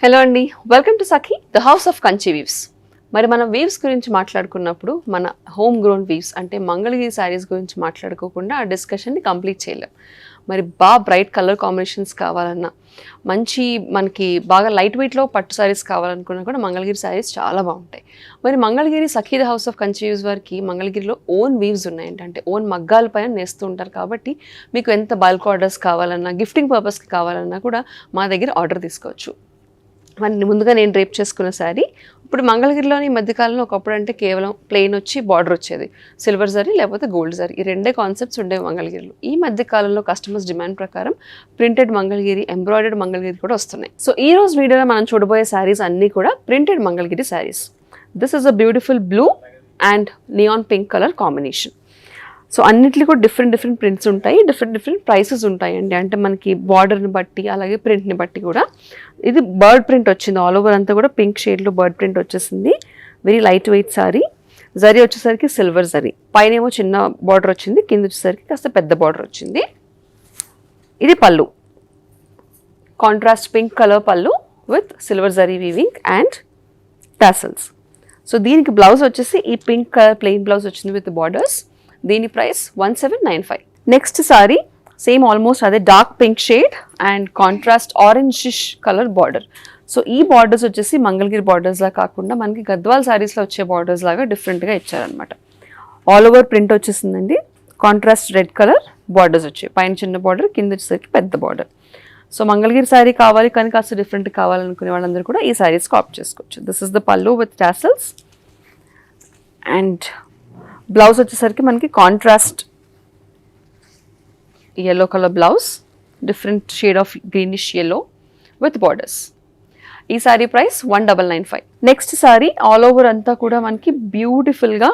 Hello అండి, welcome to Sakhi the house of Kanchi weaves. మరి మనం వీవ్స్ గురించి మాట్లాడుకున్నప్పుడు మన హోమ్ గ్రోన్ వీవ్స్ అంటే మంగళగిరి శారీస్ గురించి మాట్లాడుకోకుండా ఆ డిస్కషన్ని కంప్లీట్ చేయలేం. మరి బాగా బ్రైట్ కలర్ కాంబినేషన్స్ కావాలన్నా, మంచి మనకి బాగా లైట్ వెయిట్లో పట్టు శారీస్ కావాలనుకున్నా కూడా మంగళగిరి శారీస్ చాలా బాగుంటాయి. మరి Mangalagiri Sakhi the house of Kanchi weaves వారికి మంగళగిరిలో ఓన్ వీవ్స్ ఉన్నాయంట, అంటే ఓన్ మగ్గాల పైన నేస్తూ ఉంటారు. కాబట్టి మీకు ఎంత బల్క్ ఆర్డర్స్ కావాలన్నా, గిఫ్టింగ్ పర్పస్కి కావాలన్నా కూడా మా దగ్గర ఆర్డర్ తీసుకోవచ్చు. మరి ముందుగా నేను రేప్ చేసుకున్న శారీ ఇప్పుడు మంగళగిరిలోని మధ్యకాలంలో ఒకప్పుడు అంటే కేవలం ప్లెయిన్ వచ్చి బార్డర్ వచ్చేది, సిల్వర్ జరీ లేకపోతే గోల్డ్ జరీ, ఈ రెండే కాన్సెప్ట్స్ ఉండేవి మంగళగిరిలో. ఈ మధ్యకాలంలో కస్టమర్స్ డిమాండ్ ప్రకారం ప్రింటెడ్ మంగళగిరి, ఎంబ్రాయిడర్డ్ మంగళగిరి కూడా వస్తున్నాయి. సో ఈ రోజు వీడియోలో మనం చూడబోయే శారీస్ అన్నీ కూడా printed Mangalagiri saris. This is a beautiful blue and neon pink colour combination. So అన్నింటిలో కూడా డిఫరెంట్ ప్రింట్స్ ఉంటాయి, డిఫరెంట్ ప్రైసెస్ ఉంటాయండి. అంటే మనకి బార్డర్ని బట్టి అలాగే ప్రింట్ని బట్టి కూడా. ఇది బర్డ్ ప్రింట్ వచ్చింది, ఆల్ ఓవర్ అంతా కూడా పింక్ షేడ్లో బర్డ్ ప్రింట్ వచ్చేసింది. Very light weight sorry. Zari వచ్చేసరికి సిల్వర్ జరీ, పైన ఏమో చిన్న బార్డర్ వచ్చింది, కింద వచ్చేసరికి కాస్త పెద్ద బార్డర్ వచ్చింది. ఇది pallu, contrast pink colour pallu with silver zari weaving and tassels. So దీనికి బ్లౌజ్ వచ్చేసి ఈ పింక్ కలర్ ప్లెయిన్ బ్లౌజ్ వచ్చింది విత్ బార్డర్స్. దీని price 1795. Next sari same almost అదే dark pink shade and contrast orangish colour border. So ఈ బార్డర్స్ వచ్చేసి మంగళగిరి బార్డర్స్ లా కాకుండా మనకి గద్వాల్ శారీస్లో వచ్చే బార్డర్స్ లాగా డిఫరెంట్గా ఇచ్చారనమాట. ఆల్ ఓవర్ ప్రింట్ వచ్చేసిందండి, కాంట్రాస్ట్ రెడ్ కలర్ బార్డర్స్ వచ్చాయి, పైన చిన్న బార్డర్, కింద వచ్చేసరికి పెద్ద బార్డర్. సో మంగళగిరి శారీ కావాలి కానీ కాస్త డిఫరెంట్ కావాలనుకునే వాళ్ళందరూ కూడా ఈ శారీస్కి ఆప్ట్ చేసుకోవచ్చు. This is the pallu with tassels and blouse వచ్చేసరికి మనకి contrast yellow colour blouse, different shade of greenish yellow with borders. ఈ sari price 1995. Next sari all over అంతా కూడా మనకి బ్యూటిఫుల్గా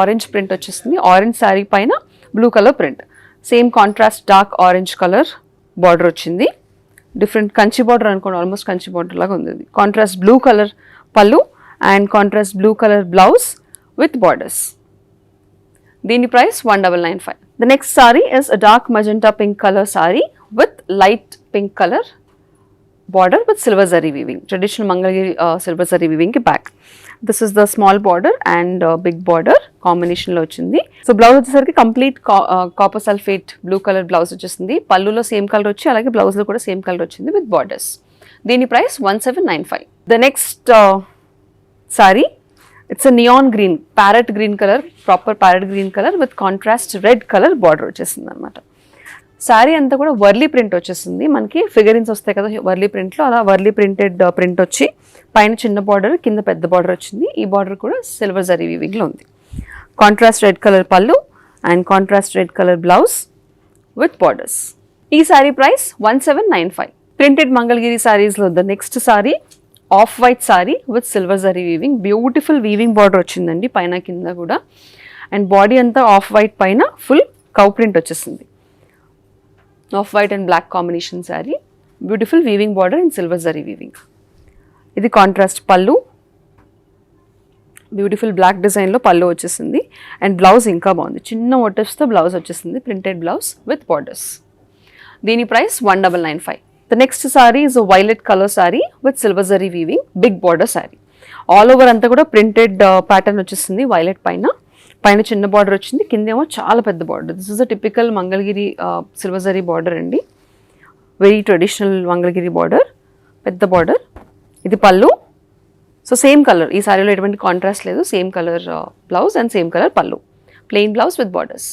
ఆరెంజ్ ప్రింట్ వచ్చేస్తుంది. ఆరెంజ్ సారీ పైన blue colour print, same contrast dark orange colour border వచ్చింది. డిఫరెంట్ కంచి బార్డర్ అనుకోండి, ఆల్మోస్ట్ కంచి బార్డర్ లాగా ఉంది. Contrast blue colour pallu and contrast blue colour blouse with borders. దీని price 1995. The next saree is a dark magenta pink color saree with light pink color border with silver zari weaving. Traditional Mangalagiri silver zari weaving ki back. This is the small border and big border combination lo ochindi. So blouse vachesariki complete copper sulphate blue color blouse vachesindi. Pallu lo same color vachi alage blouse lo kuda same color vachindi with borders. Dini price 1795. The next saree, it's a neon green, parrot green color, proper parrot green color with contrast red color border వచ్చేసింది అనమాట. శారీ అంతా కూడా Warli print వచ్చేసింది. మనకి figurines వస్తాయి కదా వర్లీ ప్రింట్లో, అలా వర్లీ ప్రింటెడ్ ప్రింట్ వచ్చి పైన చిన్న బార్డర్, కింద పెద్ద బార్డర్ వచ్చింది. ఈ బార్డర్ కూడా సిల్వర్ జరీ వీవింగ్లో ఉంది. Contrast red colour pallu and contrast red colour blouse with borders. ఈ శారీ ప్రైస్ 1795. ప్రింటెడ్ మంగళగిరి శారీస్లో the next sari off white sari with silver zari weaving. Beautiful weaving border వచ్చిందండి పైన కింద కూడా, అండ్ బాడీ అంతా ఆఫ్ వైట్ పైన ఫుల్ కౌ ప్రింట్ వచ్చేసింది. Off white and black combination sari, beautiful weaving border and silver zari weaving. ఇది కాంట్రాస్ట్ పళ్ళు, బ్యూటిఫుల్ బ్లాక్ డిజైన్లో పళ్ళు వచ్చేసింది. అండ్ బ్లౌజ్ ఇంకా బాగుంది, చిన్న మోటివ్స్తో బ్లౌజ్ వచ్చేసింది, ప్రింటెడ్ బ్లౌజ్ విత్ బార్డర్స్. దీని price 1995. The next saree is a violet color saree with silver zari weaving, big border saree. All over అంతా కూడా ప్రింటెడ్ ప్యాటర్న్ వచ్చేసింది. వైలెట్ పైన చిన్న బార్డర్ వచ్చింది, కిందేమో చాలా పెద్ద border. This is a typical Mangalagiri silver zari border అండి, వెరీ ట్రెడిషనల్ మంగళగిరి బార్డర్, పెద్ద బార్డర్. ఇది పళ్ళు. సో సేమ్ కలర్, ఈ సారీలో ఎటువంటి కాంట్రాస్ట్ లేదు, same colour blouse and same colour pallu, plain blouse with borders.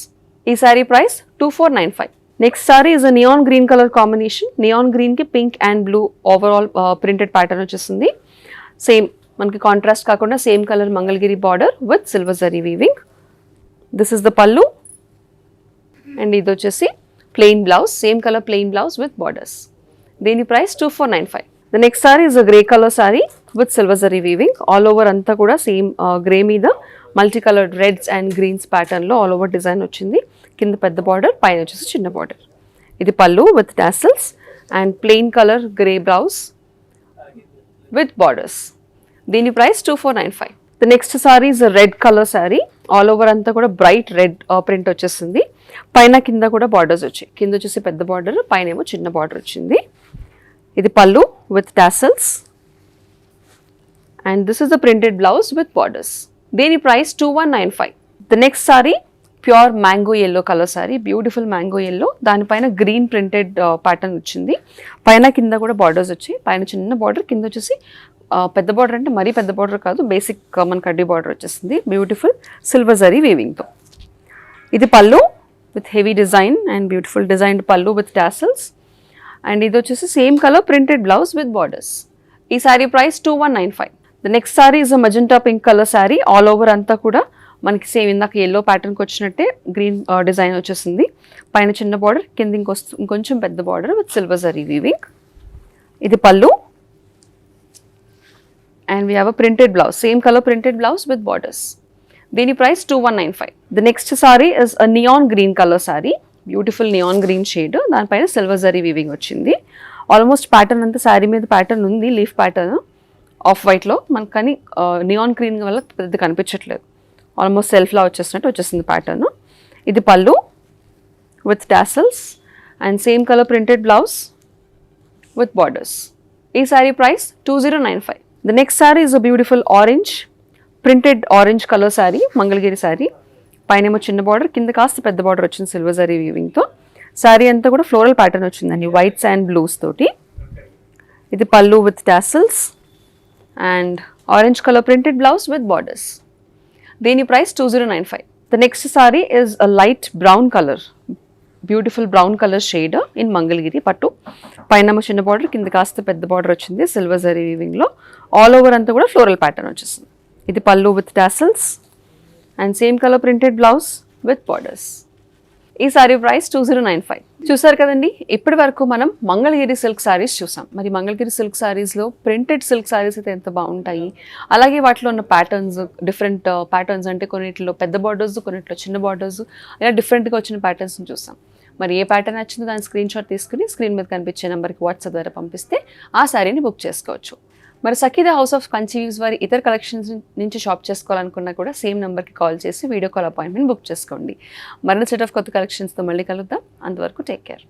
ఈ sari price 2495. Next sari is a neon green colour combination. Neon గ్రీన్కి pink and blue overall printed pattern వచ్చేసింది. సేమ్ మనకి కాంట్రాస్ట్ కాకుండా same colour Mangalagiri border with silver zari weaving. This is the pallu and ఇది వచ్చేసి plain blouse, same colour plain blouse with borders. దీని price 2495. The next sari is a grey colour sari with silver zari weaving. All over అంతా కూడా same grey మీద multi coloured reds and greens ప్యాటర్న్లో all over design వచ్చింది. కింద పెద్ద బార్డర్, పైన వచ్చేసి చిన్న బార్డర్. ఇది pallu with tassels and plain colour grey blouse with borders. దీని price 2495. The next sari is red colour sari. All over అంతా కూడా బ్రైట్ రెడ్ ప్రింట్ వచ్చేసింది. పైన కింద కూడా బార్డర్స్ వచ్చాయి, కింద వచ్చేసి పెద్ద బార్డర్, పైన ఏమో చిన్న బార్డర్ వచ్చింది. ఇది pallu with tassels and this is the printed blouse with borders. దీని price 2195. The next sari pure mango yellow colour sari, beautiful mango yellow, దానిపైన గ్రీన్ ప్రింటెడ్ ప్యాటర్న్ వచ్చింది. పైన కింద కూడా బార్డర్స్ వచ్చాయి. పైన చిన్న బార్డర్, కింద వచ్చేసి పెద్ద బార్డర్, అంటే మరీ పెద్ద బార్డర్ కాదు, బేసిక్ మన కడ్డీ బార్డర్ వచ్చేసింది బ్యూటిఫుల్ సిల్వర్ జరీ వీవింగ్తో. ఇది pallu with heavy design and beautiful designed pallu with tassels. And ఇది వచ్చేసి same colour printed blouse with borders. ఈ sari price 2195. The next sari is a magenta pink colour sari. All over అంతా కూడా మనకి సేమ్ ఇందాక ఎల్లో ప్యాటర్న్కి వచ్చినట్టే గ్రీన్ డిజైన్ వచ్చేసింది. పైన చిన్న బార్డర్, కింద ఇంకొంచెం పెద్ద border with silver zari weaving. ఇది pallu and we have a printed blouse, same colour printed blouse with borders. దీని price 2195. The next sari is a neon green colour sari, beautiful neon green shade, దానిపైన silver zari weaving వచ్చింది. Almost pattern అంతా శారీ మీద pattern ఉంది, leaf pattern of వైట్లో మనకు, కానీ neon green వల్ల పెద్ద కనిపించట్లేదు. ఆల్మోస్ట్ సెల్ఫ్లా వచ్చేసినట్టు వచ్చేసింది ప్యాటర్న్. ఇది pallu with tassels and same colour printed blouse with borders. ఈ sari price 2095. The next sari is a beautiful orange printed orange colour sari, Mangalagiri sari. పైనేమో చిన్న బార్డర్, కింద కాస్త పెద్ద బార్డర్ వచ్చింది సిల్వర్ జరీ వీవింగ్తో. శారీ అంతా కూడా ఫ్లోరల్ ప్యాటర్న్ వచ్చిందండి, వైట్స్ అండ్ బ్లూస్ తోటి. ఇది pallu with tassels and orange colour printed blouse with borders. దీని price 2095. The next sari is a light brown colour, beautiful brown colour shade in Mangalagiri pattu. పైన చిన్న బార్డర్, కింద కాస్త పెద్ద బార్డర్ వచ్చింది సిల్వర్ జరీ వీవింగ్లో. ఆల్ ఓవర్ అంతా కూడా ఫ్లోరల్ ప్యాటర్న్ వచ్చేసింది. ఇది pallu with tassels and same colour printed blouse with borders. ఈ సారీ ప్రైస్ 2095. చూసారు కదండి, ఇప్పటి వరకు మనం మంగళగిరి సిల్క్ సారీస్ చూసాం. మరి మంగళగిరి సిల్క్ సారీస్లో ప్రింటెడ్ సిల్క్ సారీస్ అయితే ఎంత బాగుంటాయి, అలాగే వాటిలో ఉన్న ప్యాటర్న్స్, డిఫరెంట్ ప్యాటర్న్స్, అంటే కొన్నిట్లో పెద్ద బార్డర్స్, కొన్నిట్లో చిన్న బార్డర్స్, ఇలా డిఫరెంట్గా వచ్చిన ప్యాటర్న్స్ని చూసాం. మరి ఏ ప్యాటర్న్ నచ్చిందో దాని స్క్రీన్ షాట్ తీసుకుని స్క్రీన్ మీద కనిపించే నెంబర్కి వాట్సాప్ ద్వారా పంపిస్తే ఆ శారీని బుక్ చేసుకోవచ్చు. మరి Sakhi the house of Kanchi weaves వారి ఇతర కలెక్షన్స్ నుంచి షాప్ చేసుకోవాలనుకున్నా కూడా సేమ్ నెంబర్కి కాల్ చేసి వీడియో కాల్ అపాయింట్మెంట్ బుక్ చేసుకోండి. మరిన్ని సెట్ ఆఫ్ కొత్త కలెక్షన్స్తో మళ్ళీ కలుద్దాం. అంతవరకు టేక్ కేర్.